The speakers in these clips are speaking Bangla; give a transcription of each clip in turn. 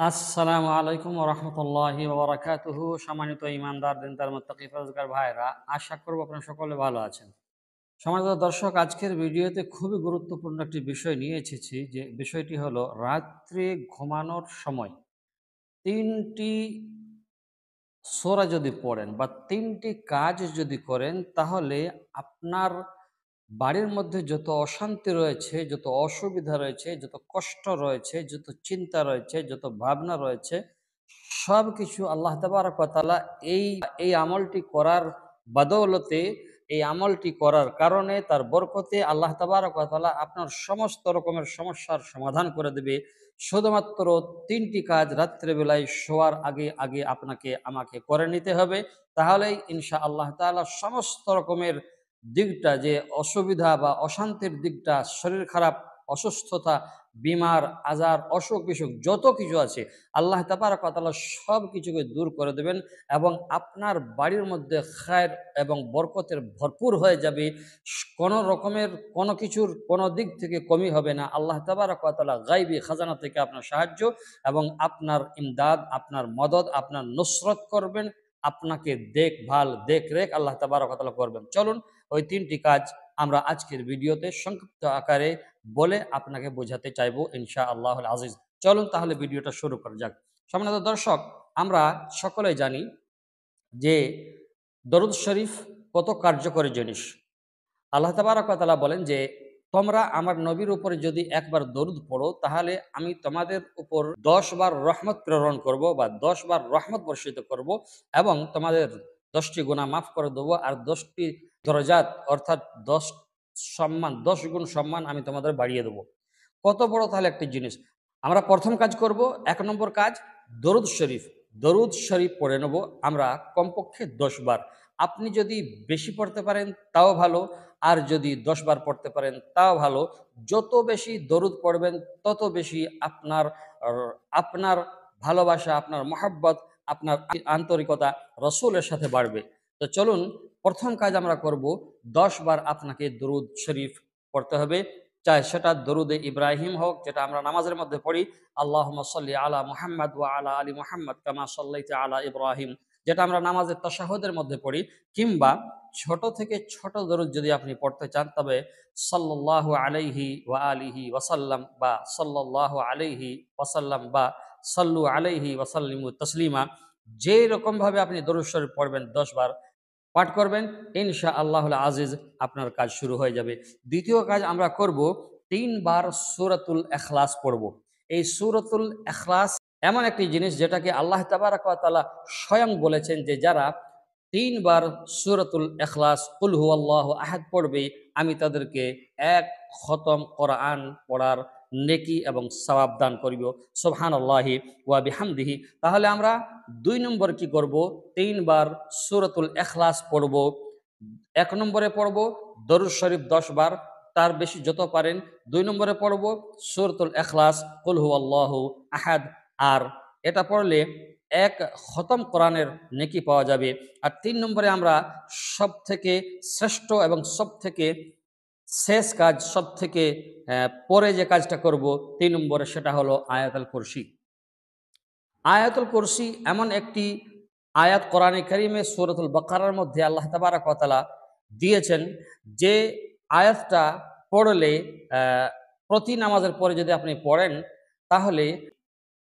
আসসালামু আলাইকুম ওয়া রাহমাতুল্লাহি ওয়া বারাকাতুহু। সম্মানিত ঈমানদার দিনদার মুত্তাকি পরহেজগার ভাইরা, আশা করব আপনারা সকলে ভালো আছেন। সম্মানিত দর্শক, আজকের ভিডিওতে খুবই গুরুত্বপূর্ণ একটি বিষয় নিয়ে এসেছি, যে বিষয়টি হলো রাত্রে ঘুমানোর সময় ৩টি সূরা যদি পড়েন বা ৩টি কাজ যদি করেন, তাহলে আপনার বাড়ির মধ্যে যত অশান্তি রয়েছে, যত অসুবিধা রয়েছে, যত কষ্ট রয়েছে, যত চিন্তা রয়েছে, যত ভাবনা রয়েছে, সবকিছু আল্লাহ তাবারক ওয়া তাআলা এই এই আমলটি করার বদৌলতে, এই আমলটি করার কারণে, তার বরকতে আল্লাহ তাবারক ওয়া তাআলা আপনার সমস্ত রকমের সমস্যার সমাধান করে দেবে। শুধুমাত্র ৩টি কাজ রাত্রেবেলায় শোয়ার আগে আগে আপনাকে আমাকে করে নিতে হবে। তাহলেই ইনশাআল্লাহ তাআলা সমস্ত রকমের দিকটা, যে অসুবিধা বা অশান্তির দিকটা, শরীর খারাপ, অসুস্থতা, বিমার আজার, অসুখ বিসুখ যত কিছু আছে, আল্লাহ তাবারক ওয়া তাআলা সব কিছুকে দূর করে দেবেন এবং আপনার বাড়ির মধ্যে খায়ের এবং বরকতের ভরপুর হয়ে যাবে। কোনো রকমের কোনো কিছুর কোনো দিক থেকে কমি হবে না। আল্লাহ তাবারক ওয়া তাআলা গায়বী খাজানা থেকে আপনার সাহায্য এবং আপনার ইমদাদ, আপনার মদদ, আপনার নুসরত করবেন। আপনাকে দেখভাল, দেখরেখ আল্লাহ তাবারক ওয়া তাআলা করবেন। চলুন ওই ৩টি কাজ আমরা আজকের ভিডিওতে সংক্ষিপ্ত আকারে বলে আপনাকে বোঝাতে চাইবো ইনশাআল্লাহুল আজিজ। চলুন তাহলে ভিডিওটা শুরু করা যাক। সম্মানিত দর্শক, আমরা সকলেই জানি যে দরুদ শরীফ কত কার্যকরী জিনিস। আল্লাহ তাবারক ওয়া তাআলা বলেন যে, তোমরা আমার নবীর উপরে যদি একবার দরুদ পড়ো, তাহলে আমি তোমাদের উপর ১০ বার রহমত প্রেরণ করব বা ১০ বার রহমত বর্ষিত করব এবং তোমাদের ১০টি গুনাহ মাফ করে দেবো, আর ১০টি দরজাত অর্থাৎ ১০ সম্মান, ১০ গুণ সম্মান আমি তোমাদের বাড়িয়ে দেবো। কত বড় তাহলে একটি জিনিস। আমরা প্রথম কাজ করব, ১ নম্বর কাজ দরুদ শরীফ। দরুদ শরীফ পড়ে নেব আমরা কমপক্ষে ১০ বার। আপনি যদি বেশি পড়তে পারেন তাও ভালো, আর যদি ১০ বার পড়তে পারেন তাও ভালো। যত বেশি দরুদ পড়বেন তত বেশি আপনার আপনার ভালোবাসা, আপনার মহব্বত, আপনার আন্তরিকতা রসুলের সাথে বাড়বে। তো চলুন, প্রথম কাজ আমরা করব, ১০ বার আপনাকে দরুদ শরীফ পড়তে হবে। চাই সেটা দরুদে ইব্রাহিম হোক, যেটা আমরা নামাজের মধ্যে পড়ি, আল্লাহুম্মা সাল্লি আলা মুহাম্মাদ ওয়া আলা আলি মুহাম্মাদ কামা সাল্লাইতা আলা ইব্রাহিম, যেটা আমরা নামাজের তাশাহুদের মধ্যে পড়ি, কিংবা ছোট থেকে ছোট দরুদ যদি আপনি পড়তে চান, তবে সাল্লাল্লাহু আলাইহি ওয়া আলিহি ওয়াসাল্লাম বা সাল্লাল্লাহু আলাইহি ওয়াসাল্লাম বা সাল্লু আলাইহি ওয়াসাল্লিমু তাসলিমা, যে রকমভাবে আপনি দরুদ শরীফ পড়বেন ১০ বার পাঠ করবেন, ইনশাআল্লাহুল আজিজ আপনার কাজ শুরু হয়ে যাবে। দ্বিতীয় কাজ আমরা করব, ৩ বার সূরাতুল ইখলাস পড়ব। এই সূরাতুল ইখলাস এমন একটি জিনিস, যেটাকে আল্লাহ তাবারাক ওয়া তাআলা স্বয়ং বলেছেন যে, যারা ৩ বার সূরাতুল ইখলাস কুল হুয়াল্লাহু আহাদ পড়বে, আমি তাদেরকে ১ খতম কোরআন পড়ার নেকি এবং সওয়াব দান করিব। সুবহানাল্লাহি ওয়া বিহামদিহি। তাহলে আমরা ২ নম্বর কি করব, ৩ বার সূরাতুল ইখলাস পড়ব। ১ নম্বরে পড়ব দরুদ শরীফ ১০ বার, তার বেশি যত পারেন। ২ নম্বরে পড়ব সূরাতুল ইখলাস কুল হুয়াল্লাহু আহাদ, আর এটা পড়লে ১ খতম কোরআনের নেকি পাওয়া যাবে। আর ৩ নম্বরে আমরা সবথেকে শ্রেষ্ঠ এবং সবথেকে শেষ কাজ, সবথেকে পরে যে কাজটা করব ৩ নম্বরে, সেটা হলো আয়াতুল কুরসি। আয়াতুল কুরসি এমন একটি আয়াত, কোরআনে কারিমে সূরাতুল বাকারার মধ্যে আল্লাহ তাবারাক ওয়া তাআলা দিয়েছেন, যে আয়াতটা পড়লে প্রতি নামাজের পরে যদি আপনি পড়েন, তাহলে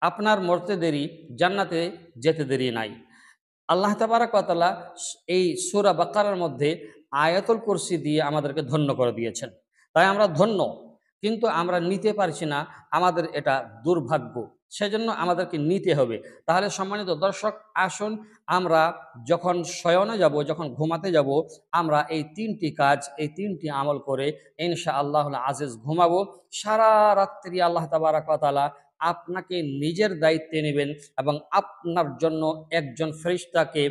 আপনার মরতে দেরি, জান্নাতে যেতে দেরি নাই। আল্লাহ তাবারাক ওয়া তাআলা এই সূরা বাকারার মধ্যে আয়াতুল কুরসি দিয়ে আমাদেরকে ধন্য করে দিয়েছেন। তাই আমরা ধন্য, কিন্তু আমরা নিতে পারছি না, আমাদের এটা দুর্ভাগ্য। সেজন্য আমাদেরকে নিতে হবে। তাহলে সম্মানিত দর্শক, আসুন আমরা যখন শয়নে যাব, যখন ঘুমাতে যাব, আমরা এই ৩টি কাজ, এই ৩টি আমল করে ইনশাআল্লাহুল আজিজ ঘুমাবো। সারা রাত্রি আল্লাহ তাবারাক ওয়া তাআলা আপনাকে নিজের দায়িত্বে নেবেন এবং আপনার জন্য একজন ফেরেশতাকে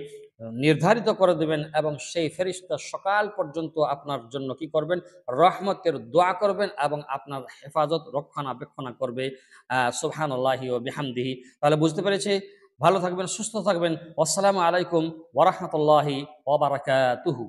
নির্ধারিত করে দেবেন, এবং সেই ফেরেশতা সকাল পর্যন্ত আপনার জন্য কি করবেন, রহমতের দোয়া করবেন এবং আপনার হেফাজত রক্ষণাবেক্ষণ করবে। সুবহানাল্লাহি ওয়া বিহামদিহি। তাহলে বুঝতে পেরেছি। ভালো থাকবেন, সুস্থ থাকবেন। আসসালামু আলাইকুম ওয়া রাহমাতুল্লাহি ওয়া বারাকাতুহু।